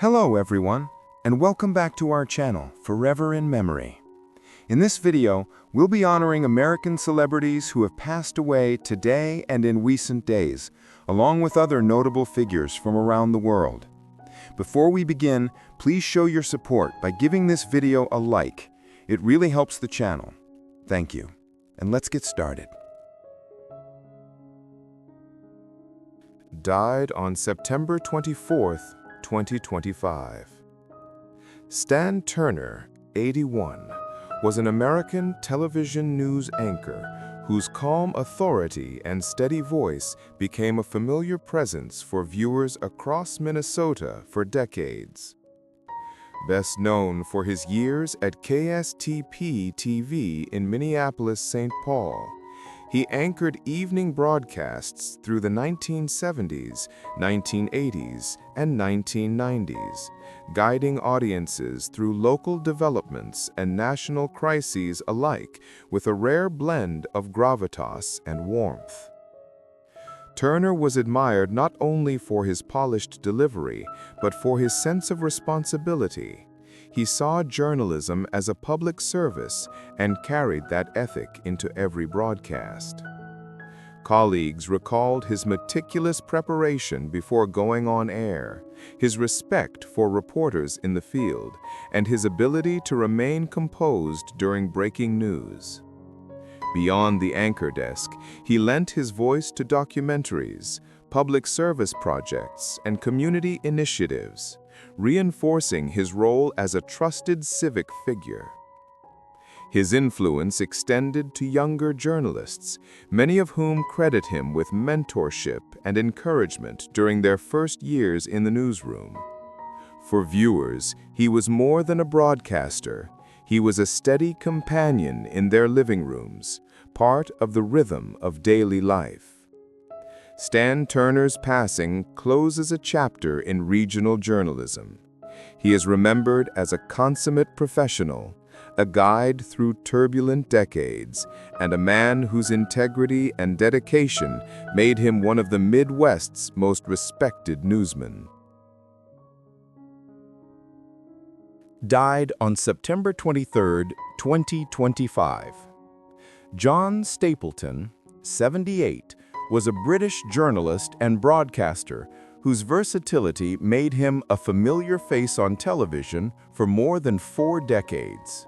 Hello everyone, and welcome back to our channel, Forever in Memory. In this video, we'll be honoring American celebrities who have passed away today and in recent days, along with other notable figures from around the world. Before we begin, please show your support by giving this video a like. It really helps the channel. Thank you. And let's get started. Died on September 24th, 2025. Stan Turner, 81, was an American television news anchor whose calm authority and steady voice became a familiar presence for viewers across Minnesota for decades. Best known for his years at KSTP-TV in Minneapolis-St. Paul, he anchored evening broadcasts through the 1970s, 1980s, and 1990s, guiding audiences through local developments and national crises alike with a rare blend of gravitas and warmth. Turner was admired not only for his polished delivery, but for his sense of responsibility. He saw journalism as a public service and carried that ethic into every broadcast. Colleagues recalled his meticulous preparation before going on air, his respect for reporters in the field, and his ability to remain composed during breaking news. Beyond the anchor desk, he lent his voice to documentaries, public service projects, and community initiatives, reinforcing his role as a trusted civic figure. His influence extended to younger journalists, many of whom credit him with mentorship and encouragement during their first years in the newsroom. For viewers, he was more than a broadcaster. He was a steady companion in their living rooms, part of the rhythm of daily life. Stan Turner's passing closes a chapter in regional journalism. He is remembered as a consummate professional, a guide through turbulent decades, and a man whose integrity and dedication made him one of the Midwest's most respected newsmen. Died on September 23, 2025. John Stapleton, 78, was a British journalist and broadcaster whose versatility made him a familiar face on television for more than 4 decades.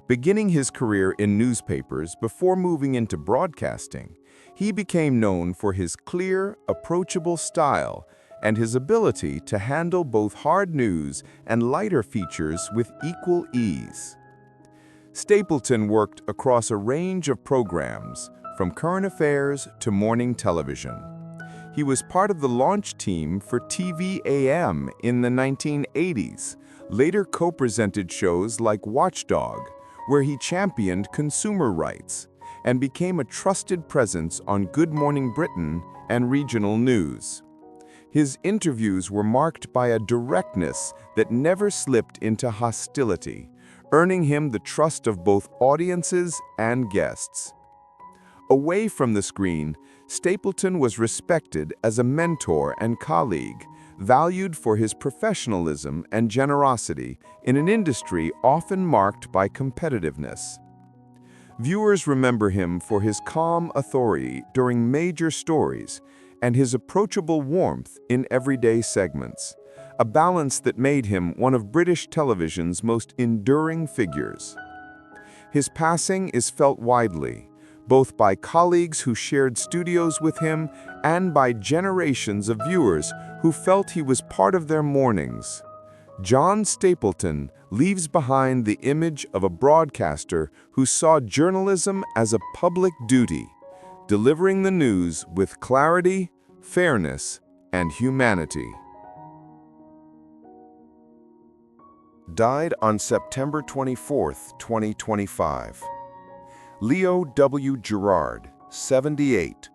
Beginning his career in newspapers before moving into broadcasting, he became known for his clear, approachable style and his ability to handle both hard news and lighter features with equal ease. Stapleton worked across a range of programs, from current affairs to morning television. He was part of the launch team for TV-AM in the 1980s, later co-presented shows like Watchdog, where he championed consumer rights, and became a trusted presence on Good Morning Britain and regional news. His interviews were marked by a directness that never slipped into hostility, earning him the trust of both audiences and guests. Away from the screen, Stapleton was respected as a mentor and colleague, valued for his professionalism and generosity in an industry often marked by competitiveness. Viewers remember him for his calm authority during major stories and his approachable warmth in everyday segments, a balance that made him one of British television's most enduring figures. His passing is felt widely, both by colleagues who shared studios with him and by generations of viewers who felt he was part of their mornings. John Stapleton leaves behind the image of a broadcaster who saw journalism as a public duty, delivering the news with clarity, fairness, and humanity. Died on September 24, 2025. Leo W. Gerard, 78,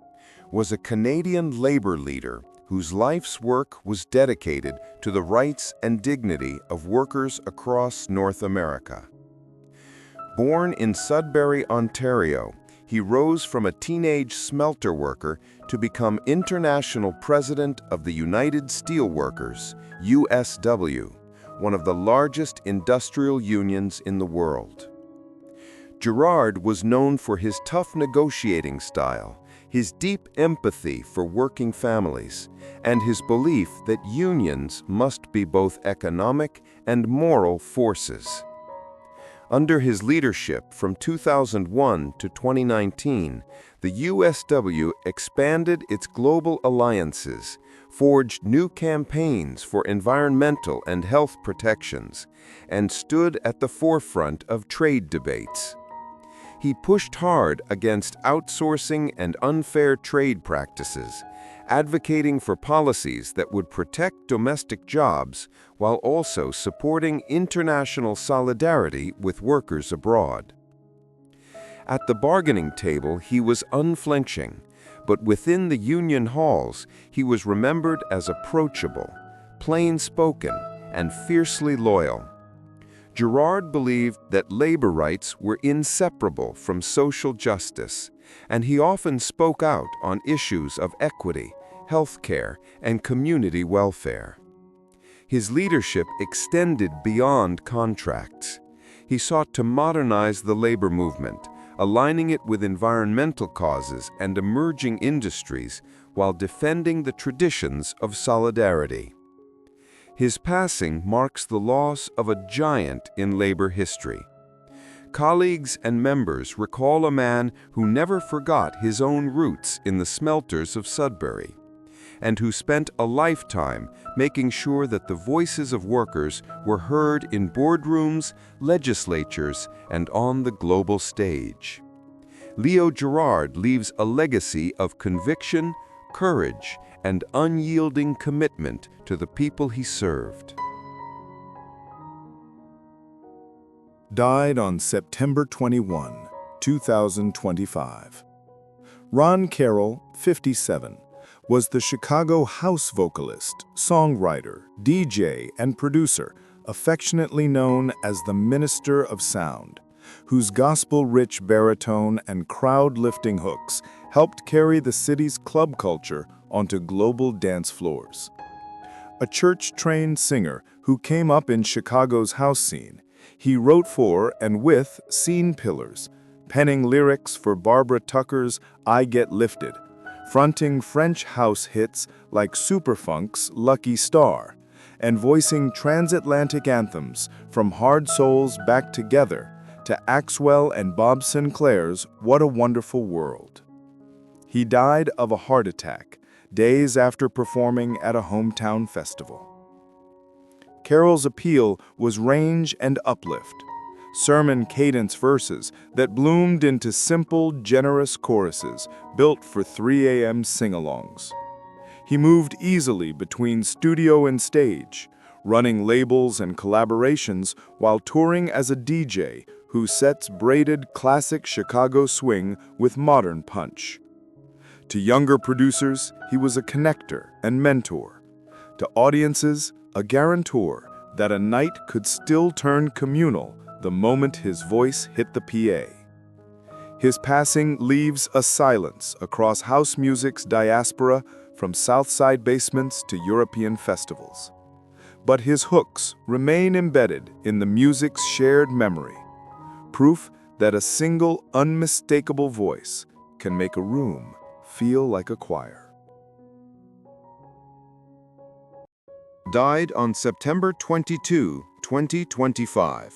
was a Canadian labor leader whose life's work was dedicated to the rights and dignity of workers across North America. Born in Sudbury, Ontario, he rose from a teenage smelter worker to become International President of the United Steelworkers, USW, one of the largest industrial unions in the world. Girard was known for his tough negotiating style, his deep empathy for working families, and his belief that unions must be both economic and moral forces. Under his leadership from 2001 to 2019, the USW expanded its global alliances, forged new campaigns for environmental and health protections, and stood at the forefront of trade debates. He pushed hard against outsourcing and unfair trade practices, advocating for policies that would protect domestic jobs while also supporting international solidarity with workers abroad. At the bargaining table, he was unflinching, but within the union halls, he was remembered as approachable, plain-spoken, and fiercely loyal. Girard believed that labor rights were inseparable from social justice, and he often spoke out on issues of equity, healthcare, and community welfare. His leadership extended beyond contracts. He sought to modernize the labor movement, aligning it with environmental causes and emerging industries while defending the traditions of solidarity. His passing marks the loss of a giant in labor history. Colleagues and members recall a man who never forgot his own roots in the smelters of Sudbury, and who spent a lifetime making sure that the voices of workers were heard in boardrooms, legislatures, and on the global stage. Leo Girard leaves a legacy of conviction, courage, and unyielding commitment to the people he served. Died on September 21, 2025. Ron Carroll, 57, was the Chicago house vocalist, songwriter, DJ, and producer, affectionately known as the Minister of Sound, whose gospel-rich baritone and crowd-lifting hooks helped carry the city's club culture onto global dance floors. A church-trained singer who came up in Chicago's house scene, he wrote for and with Scene Pillars, penning lyrics for Barbara Tucker's I Get Lifted, fronting French house hits like Superfunk's Lucky Star, and voicing transatlantic anthems from Hard Souls Back Together to Axwell and Bob Sinclair's What a Wonderful World. He died of a heart attack days after performing at a hometown festival. Carroll's appeal was range and uplift, sermon cadence verses that bloomed into simple, generous choruses built for 3 a.m. sing-alongs. He moved easily between studio and stage, running labels and collaborations while touring as a DJ who sets braided classic Chicago swing with modern punch. To younger producers, he was a connector and mentor. To audiences, a guarantor that a night could still turn communal the moment his voice hit the PA. His passing leaves a silence across house music's diaspora from Southside basements to European festivals. But his hooks remain embedded in the music's shared memory, proof that a single unmistakable voice can make a room feel like a choir. Died on September 22, 2025.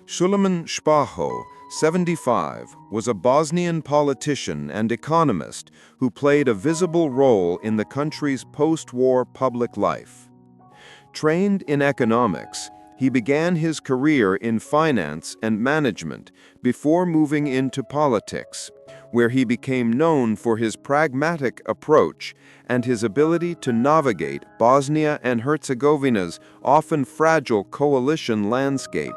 Suleiman Shpaho, 75, was a Bosnian politician and economist who played a visible role in the country's post-war public life. Trained in economics, he began his career in finance and management before moving into politics, where he became known for his pragmatic approach and his ability to navigate Bosnia and Herzegovina's often fragile coalition landscape.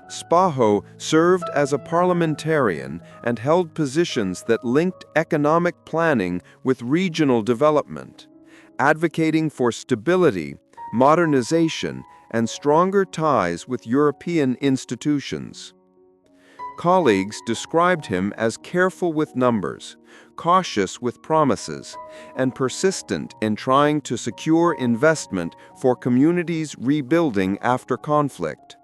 Shpaho served as a parliamentarian and held positions that linked economic planning with regional development, advocating for stability, modernization, and stronger ties with European institutions. Colleagues described him as careful with numbers, cautious with promises, and persistent in trying to secure investment for communities rebuilding after conflict.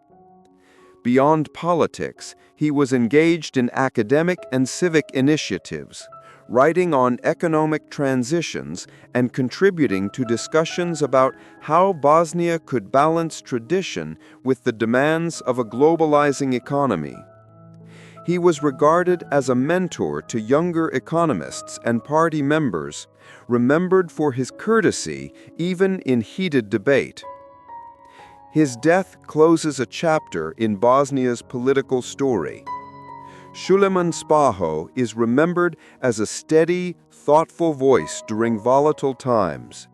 Beyond politics, he was engaged in academic and civic initiatives, writing on economic transitions and contributing to discussions about how Bosnia could balance tradition with the demands of a globalizing economy. He was regarded as a mentor to younger economists and party members, remembered for his courtesy even in heated debate. His death closes a chapter in Bosnia's political story. Suleiman Spaho is remembered as a steady, thoughtful voice during volatile times,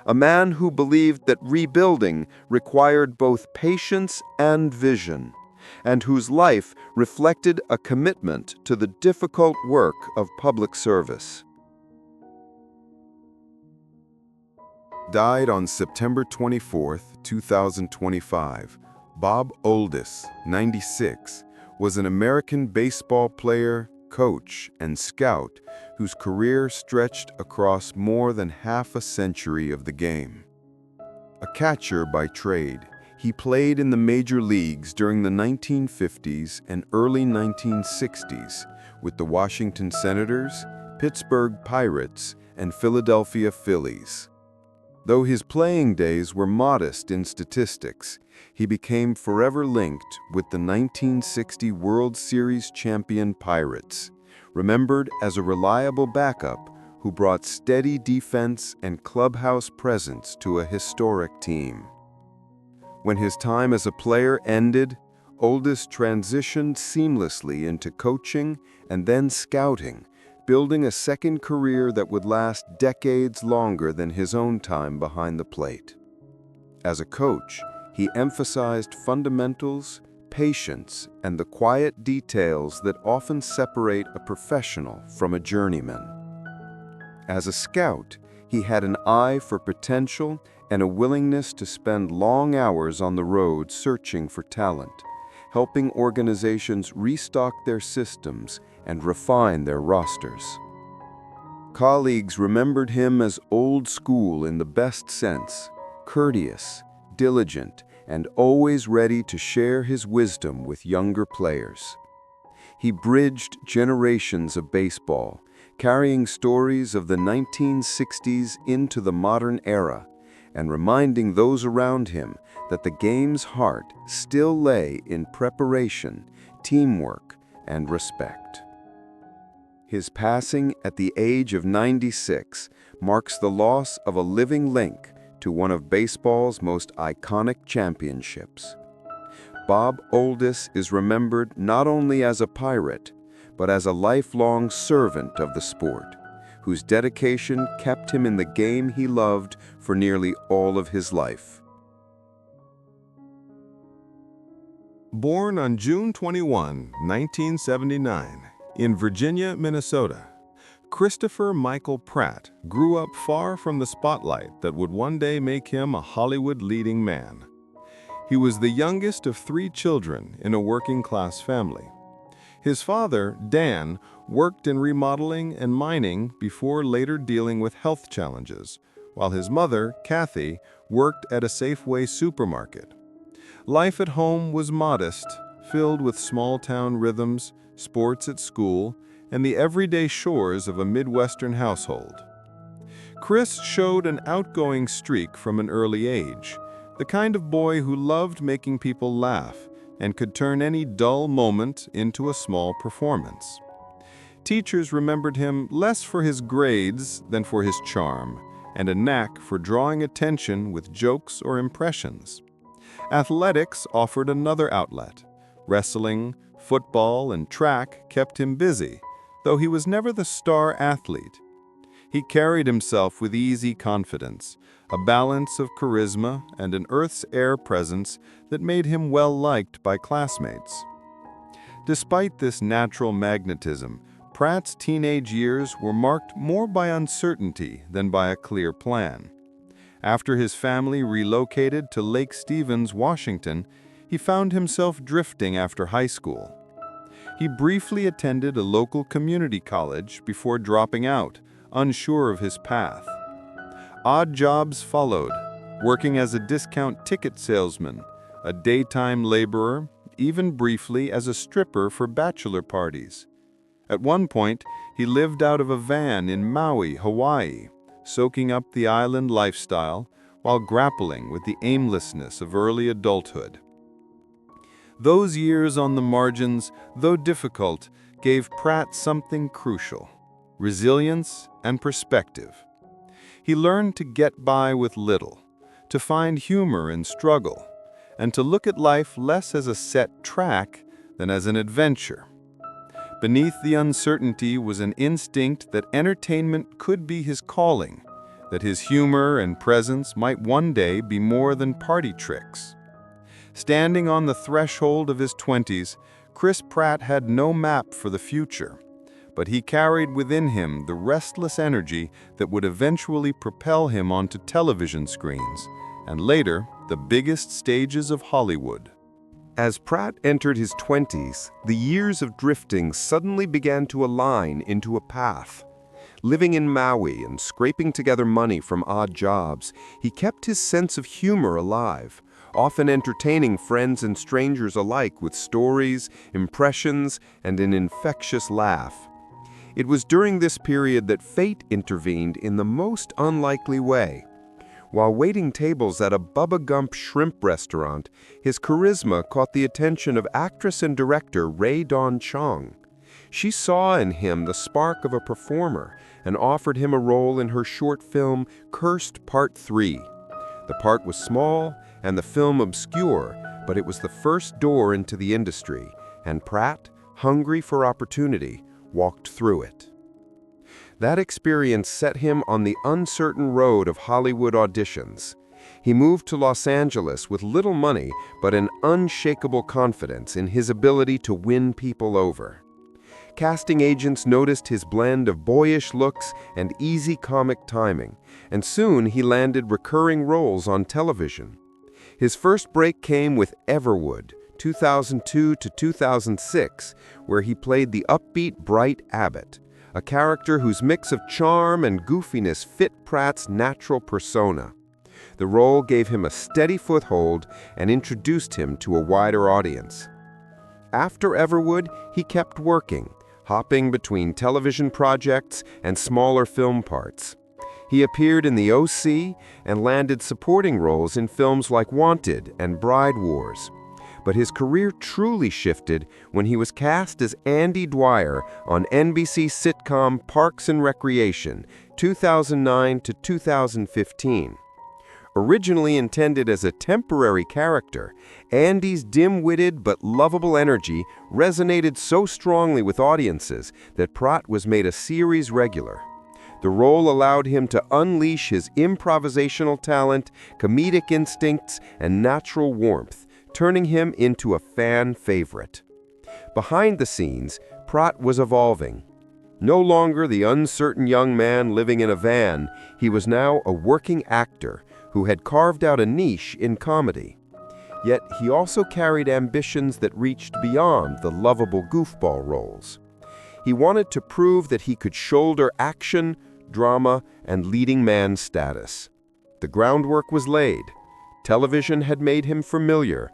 a man who believed that rebuilding required both patience and vision, and whose life reflected a commitment to the difficult work of public service. Died on September 24, 2025, Bob Oldis, 96, was an American baseball player, coach, and scout whose career stretched across more than half a century of the game. A catcher by trade, he played in the major leagues during the 1950s and early 1960s with the Washington Senators, Pittsburgh Pirates, and Philadelphia Phillies. Though his playing days were modest in statistics, he became forever linked with the 1960 World Series champion Pirates, remembered as a reliable backup who brought steady defense and clubhouse presence to a historic team. When his time as a player ended, Oldis transitioned seamlessly into coaching and then scouting, building a second career that would last decades longer than his own time behind the plate. As a coach, he emphasized fundamentals, patience, and the quiet details that often separate a professional from a journeyman. As a scout, he had an eye for potential and a willingness to spend long hours on the road searching for talent, helping organizations restock their systems and refine their rosters. Colleagues remembered him as old school in the best sense, courteous, diligent, and always ready to share his wisdom with younger players. He bridged generations of baseball, carrying stories of the 1960s into the modern era, and reminding those around him that the game's heart still lay in preparation, teamwork, and respect. His passing at the age of 96 marks the loss of a living link to one of baseball's most iconic championships. Bob Oldis is remembered not only as a Pirate, but as a lifelong servant of the sport, whose dedication kept him in the game he loved for nearly all of his life. Born on June 21, 1979, in Virginia, Minnesota, Christopher Michael Pratt grew up far from the spotlight that would one day make him a Hollywood leading man. He was the youngest of 3 children in a working-class family. His father, Dan, worked in remodeling and mining before later dealing with health challenges, while his mother, Kathy, worked at a Safeway supermarket. Life at home was modest, filled with small-town rhythms, sports at school, and the everyday chores of a Midwestern household. Chris showed an outgoing streak from an early age, the kind of boy who loved making people laugh and could turn any dull moment into a small performance. Teachers remembered him less for his grades than for his charm, and a knack for drawing attention with jokes or impressions. Athletics offered another outlet. Wrestling, football, and track kept him busy, though he was never the star athlete. He carried himself with easy confidence, a balance of charisma and an earth's-air presence that made him well-liked by classmates. Despite this natural magnetism, Pratt's teenage years were marked more by uncertainty than by a clear plan. After his family relocated to Lake Stevens, Washington, he found himself drifting after high school. He briefly attended a local community college before dropping out, unsure of his path. Odd jobs followed, working as a discount ticket salesman, a daytime laborer, even briefly as a stripper for bachelor parties. At one point, he lived out of a van in Maui, Hawaii, soaking up the island lifestyle while grappling with the aimlessness of early adulthood. Those years on the margins, though difficult, gave Pratt something crucial: resilience and perspective. He learned to get by with little, to find humor in struggle, and to look at life less as a set track than as an adventure. Beneath the uncertainty was an instinct that entertainment could be his calling, that his humor and presence might one day be more than party tricks. Standing on the threshold of his 20s, Chris Pratt had no map for the future, but he carried within him the restless energy that would eventually propel him onto television screens, and later, the biggest stages of Hollywood. As Pratt entered his 20s, the years of drifting suddenly began to align into a path. Living in Maui and scraping together money from odd jobs, he kept his sense of humor alive, often entertaining friends and strangers alike with stories, impressions, and an infectious laugh. It was during this period that fate intervened in the most unlikely way. While waiting tables at a Bubba Gump shrimp restaurant, his charisma caught the attention of actress and director Rae Dawn Chong. She saw in him the spark of a performer and offered him a role in her short film Cursed Part 3. The part was small and the film obscure, but it was the first door into the industry, and Pratt, hungry for opportunity, walked through it. That experience set him on the uncertain road of Hollywood auditions. He moved to Los Angeles with little money, but an unshakable confidence in his ability to win people over. Casting agents noticed his blend of boyish looks and easy comic timing, and soon he landed recurring roles on television. His first break came with Everwood, 2002 to 2006, where he played the upbeat Bright Abbott, a character whose mix of charm and goofiness fit Pratt's natural persona. The role gave him a steady foothold and introduced him to a wider audience. After Everwood, he kept working, hopping between television projects and smaller film parts. He appeared in The O.C. and landed supporting roles in films like Wanted and Bride Wars. But his career truly shifted when he was cast as Andy Dwyer on NBC sitcom Parks and Recreation, 2009 to 2015. Originally intended as a temporary character, Andy's dim-witted but lovable energy resonated so strongly with audiences that Pratt was made a series regular. The role allowed him to unleash his improvisational talent, comedic instincts, and natural warmth, turning him into a fan favorite. Behind the scenes, Pratt was evolving. No longer the uncertain young man living in a van, he was now a working actor who had carved out a niche in comedy. Yet he also carried ambitions that reached beyond the lovable goofball roles. He wanted to prove that he could shoulder action, drama, and leading man status. The groundwork was laid. Television had made him familiar.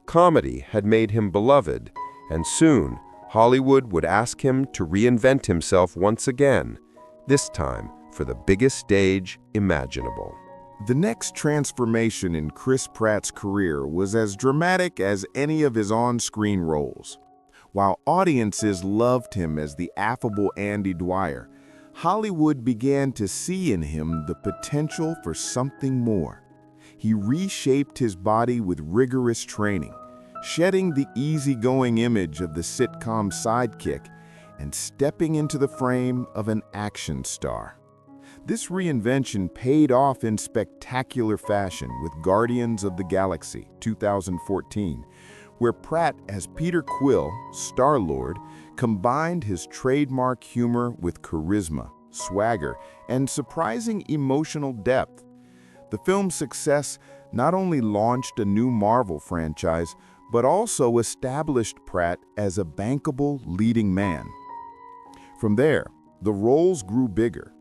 Comedy had made him beloved, and soon Hollywood would ask him to reinvent himself once again, this time for the biggest stage imaginable. The next transformation in Chris Pratt's career was as dramatic as any of his on-screen roles. While audiences loved him as the affable Andy Dwyer, Hollywood began to see in him the potential for something more. He reshaped his body with rigorous training, shedding the easygoing image of the sitcom sidekick and stepping into the frame of an action star. This reinvention paid off in spectacular fashion with Guardians of the Galaxy 2014, where Pratt as Peter Quill, Star-Lord, combined his trademark humor with charisma, swagger, and surprising emotional depth. The film's success not only launched a new Marvel franchise, but also established Pratt as a bankable leading man. From there, the roles grew bigger.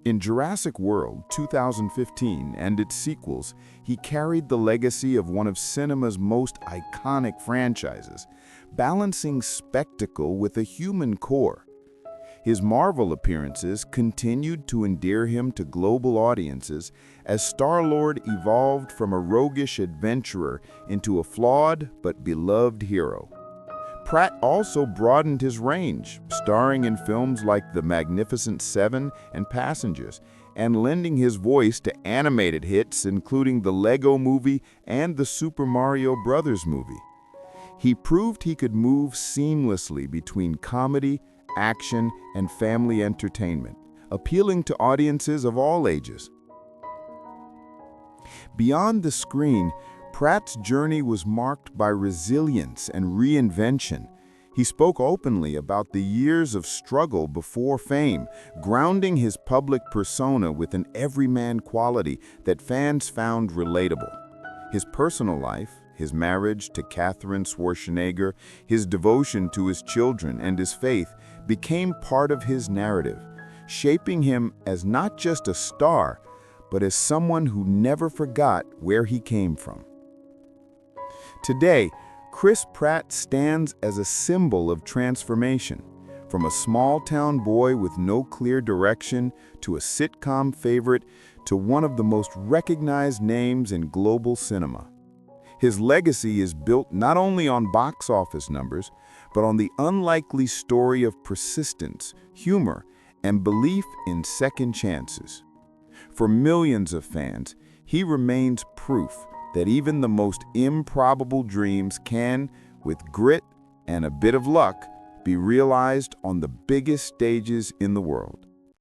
In Jurassic World 2015 and its sequels, he carried the legacy of one of cinema's most iconic franchises, balancing spectacle with a human core. His Marvel appearances continued to endear him to global audiences as Star-Lord evolved from a roguish adventurer into a flawed but beloved hero. Pratt also broadened his range, starring in films like The Magnificent Seven and Passengers, and lending his voice to animated hits including the Lego Movie and the Super Mario Bros. Movie. He proved he could move seamlessly between comedy, action, and family entertainment, appealing to audiences of all ages. Beyond the screen, Pratt's journey was marked by resilience and reinvention. He spoke openly about the years of struggle before fame, grounding his public persona with an everyman quality that fans found relatable. His personal life, his marriage to Katherine Schwarzenegger, his devotion to his children, and his faith became part of his narrative, shaping him as not just a star, but as someone who never forgot where he came from. Today, Chris Pratt stands as a symbol of transformation, from a small-town boy with no clear direction to a sitcom favorite to one of the most recognized names in global cinema. His legacy is built not only on box office numbers, but on the unlikely story of persistence, humor, and belief in second chances. For millions of fans, he remains proof that even the most improbable dreams can, with grit and a bit of luck, be realized on the biggest stages in the world.